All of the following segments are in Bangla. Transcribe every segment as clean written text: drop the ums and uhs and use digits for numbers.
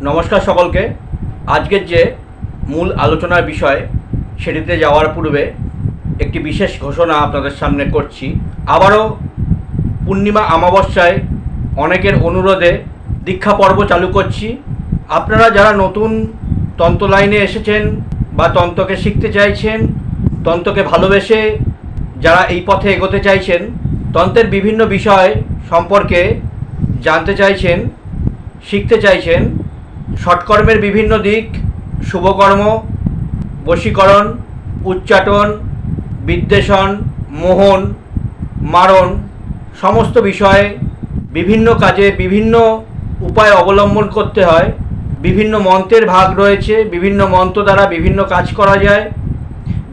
নমস্কার সকলকে। আজকের যে মূল আলোচনার বিষয় সেটিতে যাওয়ার পূর্বে একটি বিশেষ ঘোষণা আপনাদের সামনে করছি। আবারও পূর্ণিমা অমাবস্যায় অনেকের অনুরোধে দীক্ষা পর্ব চালু করছি। আপনারা যারা নতুন তন্ত্র লাইনে এসেছেন বা তন্ত্রকে শিখতে চাইছেন, তন্ত্রকে ভালোবেসে যারা এই পথে এগোতে চাইছেন, তন্ত্রের বিভিন্ন বিষয় সম্পর্কে জানতে চাইছেন, শিখতে চাইছেন, ষটকর্মের বিভিন্ন দিক, শুভকর্ম, বশীকরণ, উচ্চাটন, বিদ্বেষণ, মোহন, মারণ, সমস্ত বিষয়ে বিভিন্ন কাজে বিভিন্ন উপায় অবলম্বন করতে হয়। বিভিন্ন মন্ত্রের ভাগ রয়েছে, বিভিন্ন মন্ত্র দ্বারা বিভিন্ন কাজ করা যায়।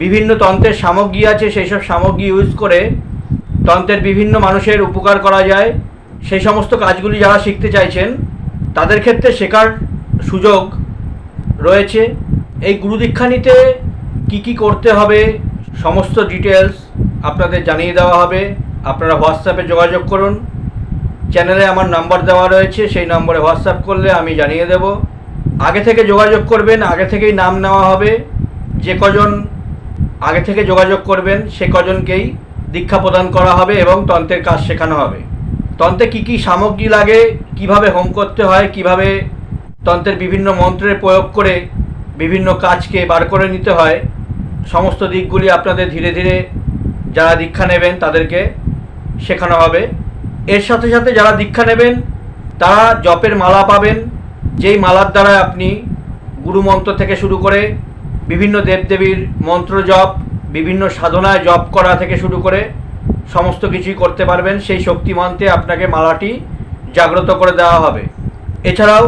বিভিন্ন তন্ত্রের সামগ্রী আছে, সেই সব সামগ্রী ইউজ করে তন্ত্রের বিভিন্ন মানুষের উপকার করা যায়। সেই সমস্ত কাজগুলি যারা শিখতে চাইছেন তাদের ক্ষেত্রে শেখার সুযোগ রয়েছে। এই গুরুদীক্ষা নিতে কী কী করতে হবে সমস্ত ডিটেলস আপনাদের জানিয়ে দেওয়া হবে। আপনারা হোয়াটসঅ্যাপে যোগাযোগ করুন। চ্যানেলে আমার নাম্বার দেওয়া রয়েছে, সেই নম্বরে হোয়াটসঅ্যাপ করলে আমি জানিয়ে দেব। আগে থেকে যোগাযোগ করবেন, আগে থেকেই নাম নেওয়া হবে। যে কজন আগে থেকে যোগাযোগ করবেন সে কজনকেই দীক্ষা প্রদান করা হবে এবং তন্ত্রের কাজ শেখানো হবে। তন্ত্রে কী কী সামগ্রী লাগে, কিভাবে হোম করতে হয়, কিভাবে তন্ত্রের বিভিন্ন মন্ত্রের প্রয়োগ করে বিভিন্ন কাজকে বার করে নিতে হয়, সমস্ত দিকগুলি আপনাদের ধীরে ধীরে যারা দীক্ষা নেবেন তাদেরকে শেখানো হবে। এর সাথে সাথে যারা দীক্ষা নেবেন তারা জপের মালা পাবেন, যেই মালার দ্বারা আপনি গুরুমন্ত্র থেকে শুরু করে বিভিন্ন দেবদেবীর মন্ত্র জপ, বিভিন্ন সাধনায় জপ করা থেকে শুরু করে সমস্ত কিছুই করতে পারবেন। সেই শক্তিমন্ত্রে আপনাকে মালাটি জাগ্রত করে দেওয়া হবে। এছাড়াও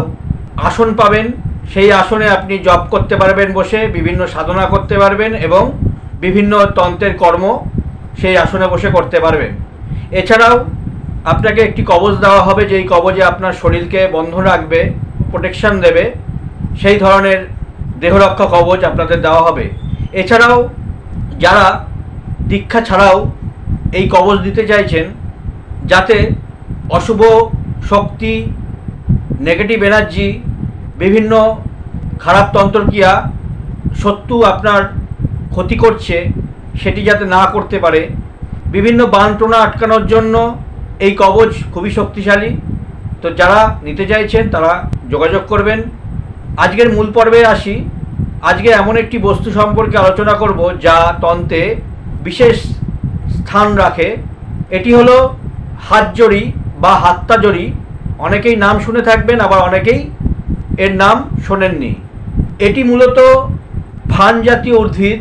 আসন পাবেন, সেই আসনে আপনি জপ করতে পারবেন, বসে বিভিন্ন সাধনা করতে পারবেন এবং বিভিন্ন তন্ত্রের কর্ম সেই আসনে বসে করতে পারবেন। এছাড়াও আপনাকে একটি কবচ দেওয়া হবে, যেই কবচে আপনার শরীরকে বন্ধ রাখবে, প্রোটেকশন দেবে, সেই ধরনের দেহরক্ষা কবচ আপনাদের দেওয়া হবে। এছাড়াও যারা দীক্ষা ছাড়াও এই কবচ দিতে চাইছেন যাতে অশুভ শক্তি, নেগেটিভ এনার্জি, বিভিন্ন খারাপ তন্ত্রক্রিয়া, শত্রু আপনার ক্ষতি করছে সেটি যাতে না করতে পারে, বিভিন্ন বানটোনা আটকানোর জন্য এই কবচ খুবই শক্তিশালী। তো যারা নিতে চাইছেন তারা যোগাযোগ করবেন। আজকের মূল পর্বে আসি। আজকে এমন একটি বস্তু সম্পর্কে আলোচনা করব যা তন্ত্রে বিশেষ স্থান রাখে। এটি হলো হাতজড়ি বা হাত্তাজড়ি। অনেকেই নাম শুনে থাকবেন, আবার অনেকেই এর নাম শোনেননি। এটি মূলত ফান জাতীয় উদ্ভিদ,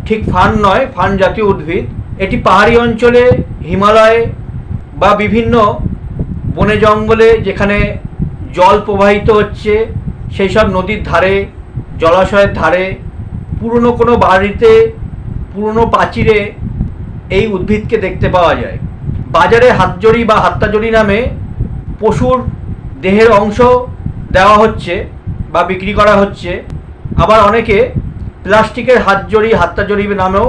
ঠিক ফান নয়, ফান জাতীয় উদ্ভিদ। এটি পাহাড়ি অঞ্চলে, হিমালয়ে বা বিভিন্ন বনে জঙ্গলে যেখানে জল প্রবাহিত হচ্ছে সেই সব নদীর ধারে, জলাশয়ের ধারে, পুরনো কোনো বাড়িতে, পুরনো প্রাচীরে এই উদ্ভিদকে দেখতে পাওয়া যায়। বাজারে হাতজড়ি বা হাত্তাজড়ি নামে পশুর দেহের অংশ দেওয়া হচ্ছে বা বিক্রি করা হচ্ছে। আবার অনেকে প্লাস্টিকের হাতজড়ি, হাত্তাজড়ি নামেও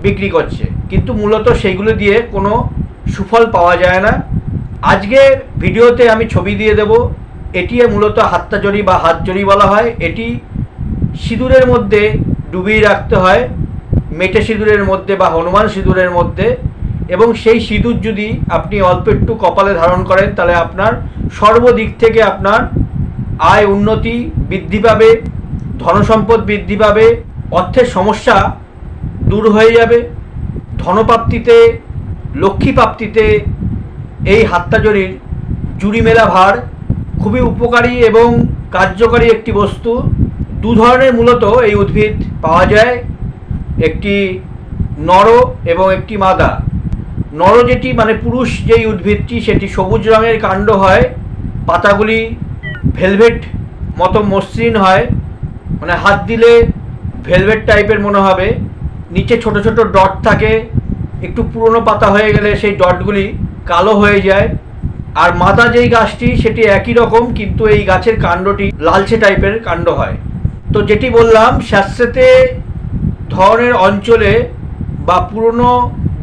বিক্রি করছে, কিন্তু মূলত সেইগুলো দিয়ে কোনো সুফল পাওয়া যায় না। আজকের ভিডিওতে আমি ছবি দিয়ে দেব। এটি মূলত হাত্তাজড়ি বা হাতজড়ি বলা হয়। এটি সিঁদুরের মধ্যে ডুবিয়ে রাখতে হয়, মেটে সিঁদুরের মধ্যে বা হনুমান সিঁদুরের মধ্যে, এবং সেই সিঁদুর যদি আপনি অল্প একটু কপালে ধারণ করেন তাহলে আপনার সর্বদিক থেকে আপনার আয় উন্নতি বৃদ্ধি পাবে, ধনসম্পদ বৃদ্ধি পাবে, অর্থের সমস্যা দূর হয়ে যাবে। ধনপ্রাপ্তিতে, লক্ষ্মী প্রাপ্তিতে এই হাত্তাজড়ির জুড়ি মেলা ভার খুবই উপকারী এবং কার্যকারী একটি বস্তু। দু ধরনের মূলত এই উদ্ভিদ পাওয়া যায়, একটি নর এবং একটি মাদা। নর যেটি মানে পুরুষ যেই উদ্ভিদটি, সেটি সবুজ রঙের কাণ্ড হয়, পাতাগুলি ভেলভেট মতো মসৃণ হয়, মানে হাত দিলে ভেলভেট টাইপের মনে হবে। নিচে ছোট ছোট ডট থাকে, একটু পুরনো পাতা হয়ে গেলে সেই ডটগুলি কালো হয়ে যায়। আর মাদা যেই গাছটি সেটি একই রকম, কিন্তু এই গাছের কাণ্ডটি লালচে টাইপের কাণ্ড হয়। তো যেটি বললাম, স্যাঁতসেঁতে ধরনের অঞ্চলে বা পুরনো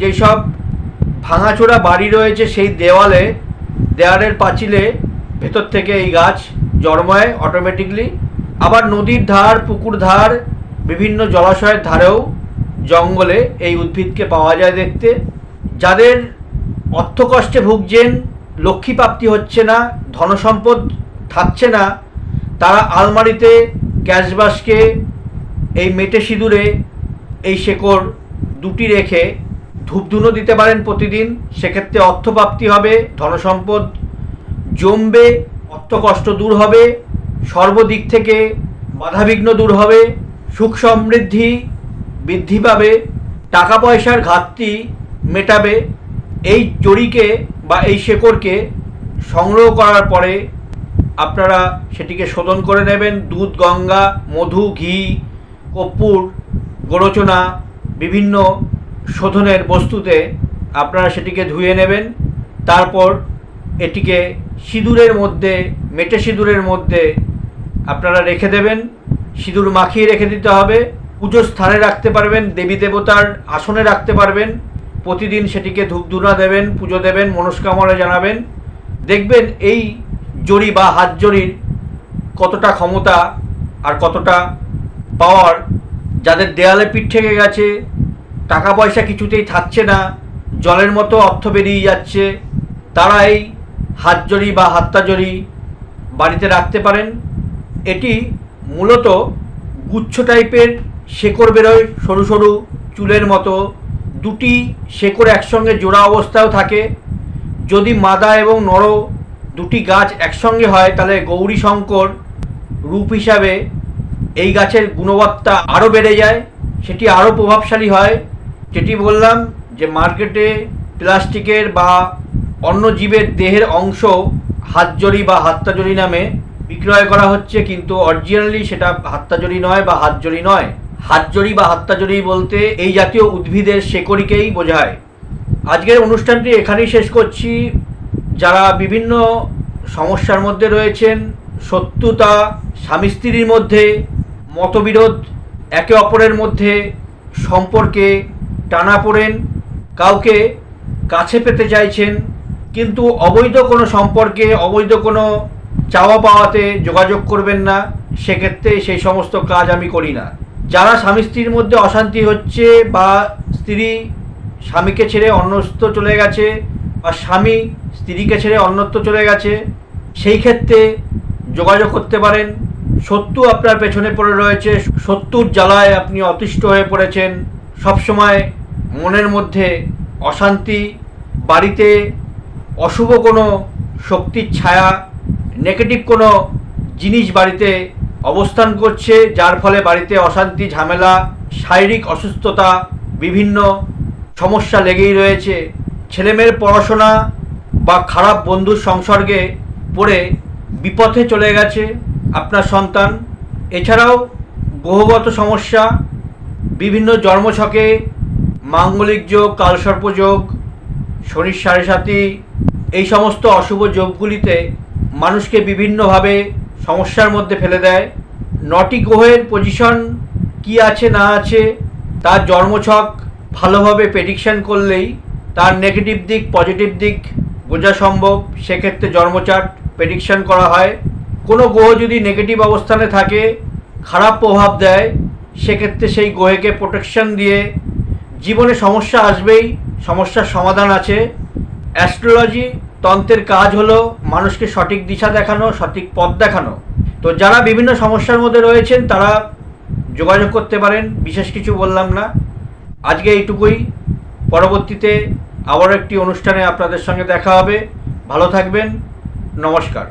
যেসব ভাঙাচোরা বাড়ি রয়েছে সেই দেওয়ালের পাঁচিলে ভেতর থেকে এই গাছ জন্মায় অটোমেটিকলি। আবার নদীর ধার, পুকুর ধার, বিভিন্ন জলাশয়ের ধারেও জঙ্গলে এই উদ্ভিদকে পাওয়া যায় দেখতে। যাদের অর্থকষ্টে ভুগছেন, লক্ষ্মী প্রাপ্তি হচ্ছে না, ধনসম্পদ থাকছে না, তারা আলমারিতে ক্যাশবাস্কে এই মেটে সিঁদুরে এই শেকড় দুটি রেখে ধূপধুনো দিতে পারেন প্রতিদিন। সেক্ষেত্রে অর্থপ্রাপ্তি হবে, ধনসম্পদ জমবে, অর্থকষ্ট দূর হবে, সর্বদিক থেকে বাধাবিঘ্ন দূর হবে, সুখ সমৃদ্ধি বৃদ্ধি পাবে, টাকা পয়সার ঘাটতি মেটাবে। এই জড়িকে বা এই শেকড়কে সংগ্রহ করার পরে আপনারা সেটিকে শোধন করে নেবেন। দুধ, গঙ্গা, মধু, ঘি, কর্পূর, গোরচনা, বিভিন্ন শোধনের বস্তুতে আপনারা সেটিকে ধুয়ে নেবেন। তারপর এটিকে সিঁদুরের মধ্যে, মেটে সিঁদুরের মধ্যে আপনারা রেখে দেবেন। সিঁদুর মাখিয়ে রেখে দিতে হবে। পুজোর স্থানে রাখতে পারবেন, দেবী দেবতার আসনে রাখতে পারবেন। প্রতিদিন সেটিকে ধূপধুনা দেবেন, পুজো দেবেন, মনস্কামনা জানাবেন। দেখবেন এই জড়ি বা হাত জড়ির কতটা ক্ষমতা আর কতটা পাওয়ার। যাদের দেয়ালে পিঠ থেকে গেছে, টাকা পয়সা কিছুতেই থাকছে না, জলের মতো অর্থ বেরিয়ে যাচ্ছে, তারা এই হাত জড়ি বা হাত্তা জড়ি বাড়িতে রাখতে পারেন। এটি মূলত গুচ্ছ টাইপের শেকড় বেরোয়, সরু সরু চুলের মতো। দুটি শেকড় একসঙ্গে জোড়া অবস্থায়ও থাকে। যদি মাদা এবং নর দুটি গাছ একসঙ্গে হয়, তাহলে গৌরী শঙ্কর রূপ হিসাবে এই গাছের গুণবত্তা আরও বেড়ে যায়, সেটি আরও প্রভাবশালী হয়। যেটি বললাম যে মার্কেটে প্লাস্টিকের বা অন্য জীবের দেহের অংশ হাতজড়ি বা হাত্তাজড়ি নামে বিক্রয় করা হচ্ছে, কিন্তু অরিজিনালি সেটা হাত্তাজড়ি নয় বা হাতজড়ি নয়। হাতজড়ি বা হাত্তাজড়ি বলতে এই জাতীয় উদ্ভিদের শেকড়িকেই বোঝায়। আজকের অনুষ্ঠানটি এখানেই শেষ করছি। যারা বিভিন্ন সমস্যার মধ্যে রয়েছেন, শত্রুতা, স্বামী স্ত্রীর মধ্যে মতবিরোধ, একে অপরের মধ্যে সম্পর্কে টানাপোড়েন, কাউকে কাছে পেতে চাইছেন কিন্তু অবৈধ কোনো সম্পর্কে, অবৈধ কোনো চাওয়া পাওয়াতে যোগাযোগ করবেন না, সেক্ষেত্রে সেই সমস্ত কাজ আমি করি না। যারা স্বামী স্ত্রীর মধ্যে অশান্তি হচ্ছে, বা স্ত্রী স্বামীকে ছেড়ে অন্যত্র চলে গেছে, বা স্বামী স্ত্রীকে ছেড়ে অন্যত্র চলে গেছে, সেই ক্ষেত্রে যোগাযোগ করতে পারেন। শত্রু আপনার পেছনে পড়ে রয়েছে, শত্রুর জ্বালায় আপনি অতিষ্ঠ হয়ে পড়েছেন, সবসময় মনের মধ্যে অশান্তি, বাড়িতে অশুভ কোনো শক্তির ছায়া, নেগেটিভ কোনো জিনিস বাড়িতে অবস্থান করছে, যার ফলে বাড়িতে অশান্তি, ঝামেলা, শারীরিক অসুস্থতা, বিভিন্ন সমস্যা লেগেই রয়েছে। ছেলেমেয়ের পড়াশোনা বা খারাপ বন্ধুর সংসর্গে পড়ে বিপথে চলে গেছে আপনার সন্তান। এছাড়াও গ্রহগত সমস্যা, বিভিন্ন জন্মছকে মাঙ্গলিক যোগ, কালসর্প যোগ, শনির সাড়ে সাতি, এই সমস্ত অশুভ যোগগুলিতে মানুষকে বিভিন্নভাবে সমস্যার মধ্যে ফেলে দেয়। 9টি গ্রহের পজিশন কি আছে না আছে তার জন্মছক ভালোভাবে প্রেডিকশন করলেই তার নেগেটিভ দিক, পজিটিভ দিক বোঝা সম্ভব। সেক্ষেত্রে জন্মচার্ট প্রেডিকশন করা হয়। কোনো গ্রহ যদি নেগেটিভ অবস্থানে থাকে, খারাপ প্রভাব দেয়, সেক্ষেত্রে সেই গ্রহকে প্রোটেকশন দিয়ে, জীবনে সমস্যা আসবেই, সমস্যার সমাধান আছে। অ্যাস্ট্রোলজি তন্ত্রের কাজ হলো মানুষকে সঠিক দিশা দেখানো, সঠিক পথ দেখানো। তো যারা বিভিন্ন সমস্যার মধ্যে রয়েছেন তারা যোগাযোগ করতে পারেন। বিশেষ কিছু বললাম না, আজকে এইটুকুই। পরবর্তীতে আবারও একটি অনুষ্ঠানে আপনাদের সঙ্গে দেখা হবে। ভালো থাকবেন, নমস্কার।